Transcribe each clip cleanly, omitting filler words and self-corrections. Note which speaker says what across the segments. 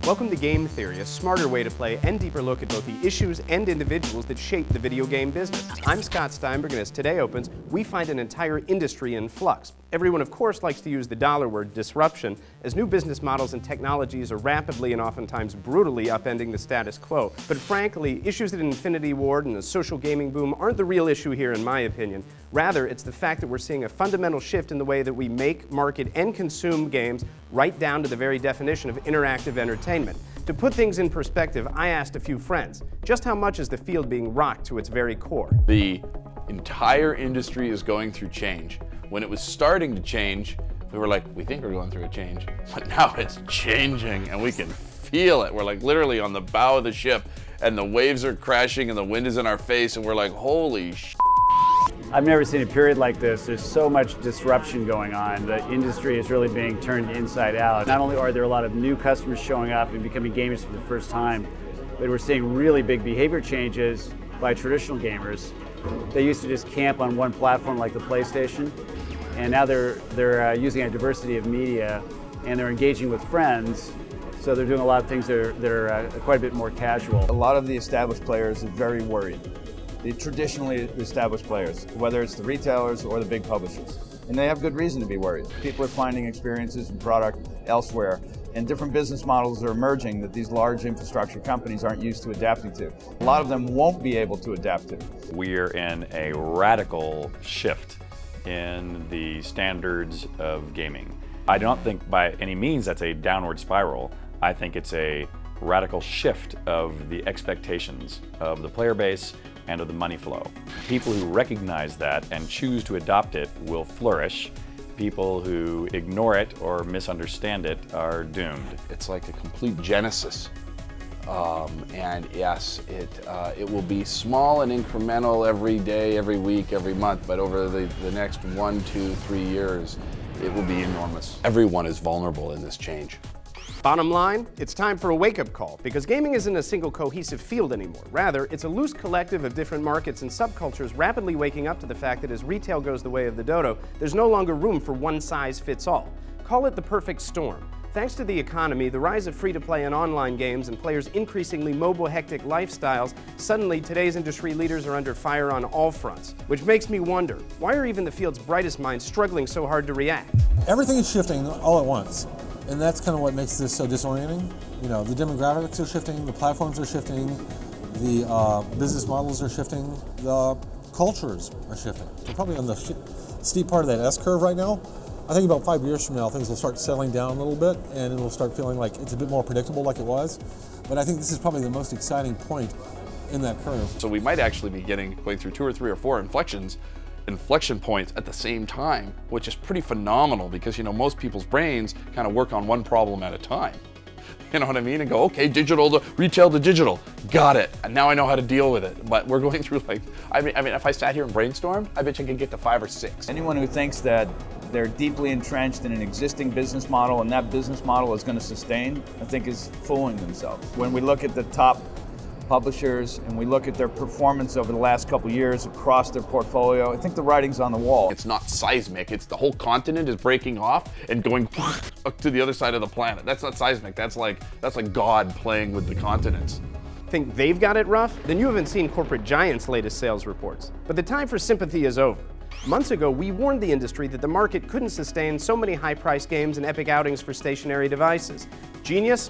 Speaker 1: Welcome to Game Theory, a smarter way to play and deeper look at both the issues and individuals that shape the video game business. I'm Scott Steinberg, and as today opens, we find an entire industry in flux. Everyone, of course, likes to use the dollar word, disruption, as new business models and technologies are rapidly and oftentimes brutally upending the status quo. But frankly, issues at Infinity Ward and the social gaming boom aren't the real issue here, in my opinion. Rather, it's the fact that we're seeing a fundamental shift in the way that we make, market, and consume games, right down to the very definition of interactive entertainment. To put things in perspective, I asked a few friends, just how much is the field being rocked to its very core?
Speaker 2: The entire industry is going through change. When it was starting to change, we were like, we think we're going through a change, but now it's changing and we can feel it. We're like literally on the bow of the ship and the waves are crashing and the wind is in our face and we're like, holy sh**.
Speaker 3: I've never seen a period like this. There's so much disruption going on. The industry is really being turned inside out. Not only are there a lot of new customers showing up and becoming gamers for the first time, but we're seeing really big behavior changes by traditional gamers. They used to just camp on one platform like the PlayStation, and now they're using a diversity of media, and they're engaging with friends, so they're doing a lot of things that are quite a bit more casual.
Speaker 4: A lot of the established players are very worried. The traditionally established players, whether it's the retailers or the big publishers. And they have good reason to be worried. People are finding experiences and product elsewhere, and different business models are emerging that these large infrastructure companies aren't used to adapting to. A lot of them won't be able to adapt to.
Speaker 5: We're in a radical shift in the standards of gaming. I don't think by any means that's a downward spiral. I think it's a radical shift of the expectations of the player base and of the money flow. People who recognize that and choose to adopt it will flourish. People who ignore it or misunderstand it are doomed.
Speaker 2: It's like a complete genesis. And yes, it will be small and incremental every day, every week, every month, but over the next 1, 2, 3 years, it will be enormous. Everyone is vulnerable in this change.
Speaker 1: Bottom line, it's time for a wake-up call, because gaming isn't a single cohesive field anymore. Rather, it's a loose collective of different markets and subcultures rapidly waking up to the fact that as retail goes the way of the dodo, there's no longer room for one size fits all. Call it the perfect storm. Thanks to the economy, the rise of free-to-play and online games, and players' increasingly mobile, hectic lifestyles, suddenly today's industry leaders are under fire on all fronts. Which makes me wonder, why are even the field's brightest minds struggling so hard to react?
Speaker 6: Everything is shifting all at once. And that's kind of what makes this so disorienting. You know, the demographics are shifting, the platforms are shifting, the business models are shifting, the cultures are shifting. We're probably on the steep part of that S-curve right now. I think about 5 years from now, things will start settling down a little bit, and it'll start feeling like it's a bit more predictable like it was. But I think this is probably the most exciting point in that curve.
Speaker 2: So we might actually be going through 2 or 3 or 4 inflection points at the same time, which is pretty phenomenal because, you know, most people's brains kind of work on one problem at a time. You know what I mean? And go, okay, digital to retail to digital, got it. And now I know how to deal with it. But we're going through like, I mean, if I sat here and brainstormed, I bet you could get to 5 or 6.
Speaker 4: Anyone who thinks that they're deeply entrenched in an existing business model and that business model is going to sustain, I think is fooling themselves. When we look at the top publishers and we look at their performance over the last couple years across their portfolio, I think the writing's on the wall.
Speaker 2: It's not seismic, it's the whole continent is breaking off and going to the other side of the planet. That's not seismic, that's like God playing with the continents.
Speaker 1: Think they've got it rough? Then you haven't seen corporate giants' latest sales reports. But the time for sympathy is over. Months ago, we warned the industry that the market couldn't sustain so many high-priced games and epic outings for stationary devices. Genius?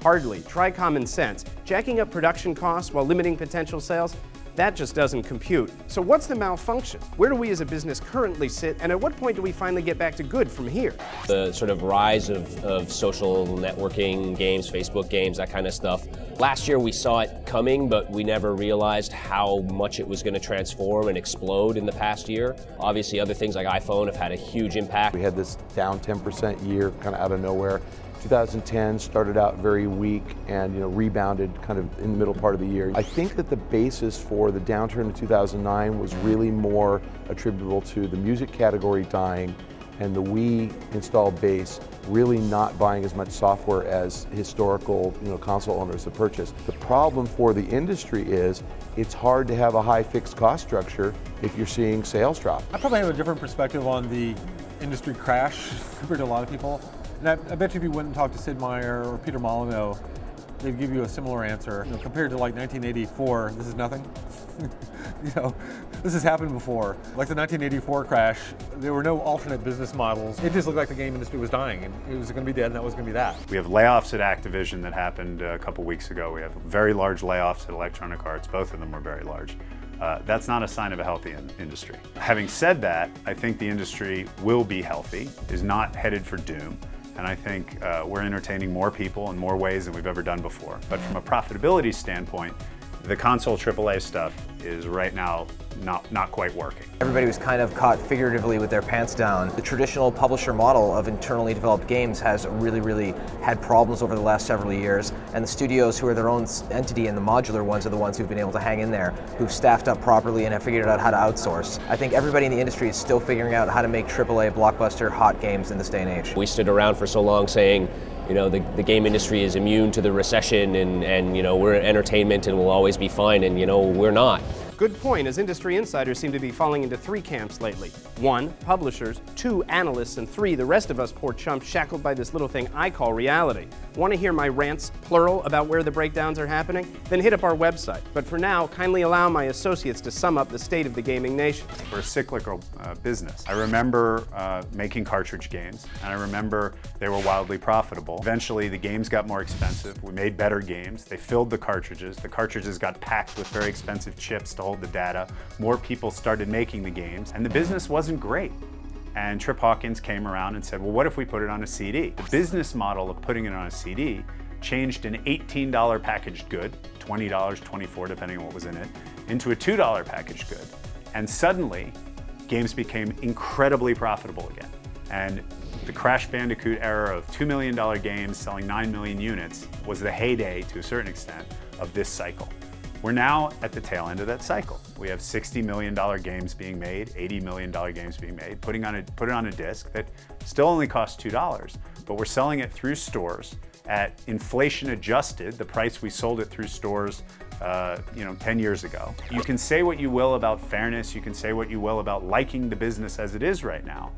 Speaker 1: Hardly. Try common sense. Jacking up production costs while limiting potential sales? That just doesn't compute. So what's the malfunction? Where do we as a business currently sit, and at what point do we finally get back to good from here?
Speaker 7: The sort of rise of social networking games, Facebook games, that kind of stuff. Last year we saw it coming, but we never realized how much it was going to transform and explode in the past year. Obviously other things like iPhone have had a huge impact.
Speaker 8: We had this down 10% year kind of out of nowhere. 2010 started out very weak and rebounded kind of in the middle part of the year. I think that the basis for the downturn in 2009 was really more attributable to the music category dying and the Wii installed base really not buying as much software as historical console owners have purchased. The problem for the industry is it's hard to have a high fixed cost structure if you're seeing sales drop.
Speaker 6: I probably have a different perspective on the industry crash compared to a lot of people. And I bet you if you went and talked to Sid Meier or Peter Molyneux, they'd give you a similar answer. You know, compared to like 1984, this is nothing. You know, this has happened before. Like the 1984 crash, there were no alternate business models. It just looked like the game industry was dying, and it was going to be dead, and that was going to be that.
Speaker 9: We have layoffs at Activision that happened a couple weeks ago. We have very large layoffs at Electronic Arts. Both of them were very large. That's not a sign of a healthy industry. Having said that, I think the industry will be healthy, is not headed for doom. And I think we're entertaining more people in more ways than we've ever done before. But from a profitability standpoint, the console AAA stuff is right now not quite working.
Speaker 10: Everybody was kind of caught figuratively with their pants down. The traditional publisher model of internally developed games has really had problems over the last several years, and the studios who are their own entity and the modular ones are the ones who've been able to hang in there, who've staffed up properly and have figured out how to outsource. I think everybody in the industry is still figuring out how to make AAA blockbuster hot games in this day and age.
Speaker 7: We stood around for so long saying, you know, the game industry is immune to the recession and you know, we're entertainment and we'll always be fine, and you know, we're not.
Speaker 1: Good point, as industry insiders seem to be falling into three camps lately. 1, publishers, 2, analysts, and 3, the rest of us poor chumps shackled by this little thing I call reality. Want to hear my rants, plural, about where the breakdowns are happening? Then hit up our website. But for now, kindly allow my associates to sum up the state of the gaming nation.
Speaker 9: We're a cyclical business. I remember making cartridge games, and I remember they were wildly profitable. Eventually, the games got more expensive. We made better games. They filled the cartridges. The cartridges got packed with very expensive chips to hold the data. More people started making the games, and the business wasn't great. And Trip Hawkins came around and said, well, what if we put it on a CD? The business model of putting it on a CD changed an $18 packaged good, $20, $24, depending on what was in it, into a $2 packaged good. And suddenly, games became incredibly profitable again. And the Crash Bandicoot era of $2 million games selling 9 million units was the heyday, to a certain extent, of this cycle. We're now at the tail end of that cycle. We have $60 million games being made, $80 million games being made, put it on a disc that still only costs $2, but we're selling it through stores at inflation adjusted, the price we sold it through stores 10 years ago. You can say what you will about fairness, you can say what you will about liking the business as it is right now,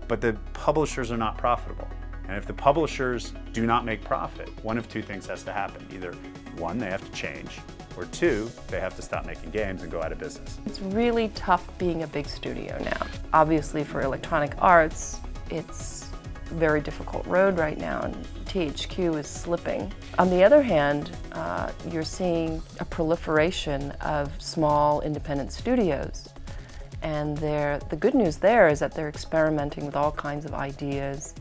Speaker 9: but the publishers are not profitable. And if the publishers do not make profit, one of two things has to happen. Either 1, they have to change, or 2, they have to stop making games and go out of business.
Speaker 11: It's really tough being a big studio now. Obviously for Electronic Arts, it's a very difficult road right now, and THQ is slipping. On the other hand, you're seeing a proliferation of small independent studios. And the good news there is that they're experimenting with all kinds of ideas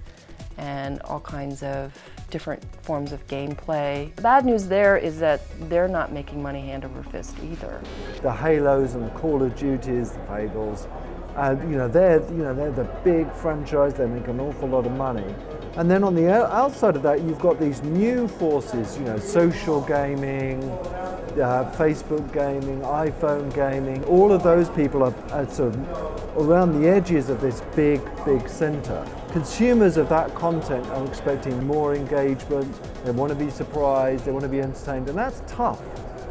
Speaker 11: and all kinds of different forms of gameplay. The bad news there is that they're not making money hand over fist either.
Speaker 12: The Halos and the Call of Duties, the Fables, they're the big franchise. They make an awful lot of money. And then on the outside of that, you've got these new forces, social gaming, Facebook gaming, iPhone gaming. All of those people are sort of around the edges of this big center. Consumers of that content are expecting more engagement, they want to be surprised, they want to be entertained, and that's tough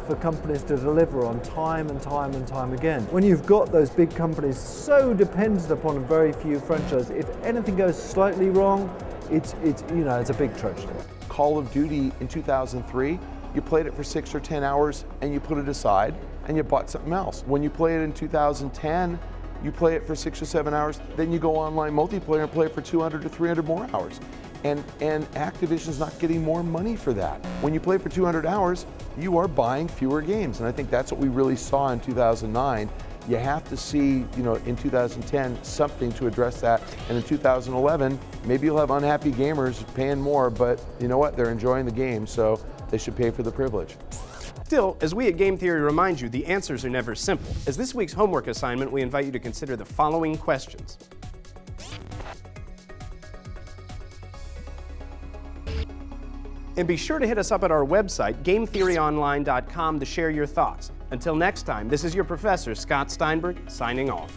Speaker 12: for companies to deliver on time and time again. When you've got those big companies so dependent upon very few franchises, if anything goes slightly wrong, it's a big tragedy.
Speaker 8: Call of Duty in 2003, you played it for 6 or 10 hours and you put it aside and you bought something else. When you play it in 2010, you play it for 6 or 7 hours, then you go online multiplayer and play it for 200 to 300 more hours. And Activision's not getting more money for that. When you play for 200 hours, you are buying fewer games. And I think that's what we really saw in 2009. You have to see, in 2010, something to address that. And in 2011, maybe you'll have unhappy gamers paying more, but you know what? They're enjoying the game, so they should pay for the privilege.
Speaker 1: Still, as we at Game Theory remind you, the answers are never simple. As this week's homework assignment, we invite you to consider the following questions. And be sure to hit us up at our website, GameTheoryOnline.com, to share your thoughts. Until next time, this is your professor, Scott Steinberg, signing off.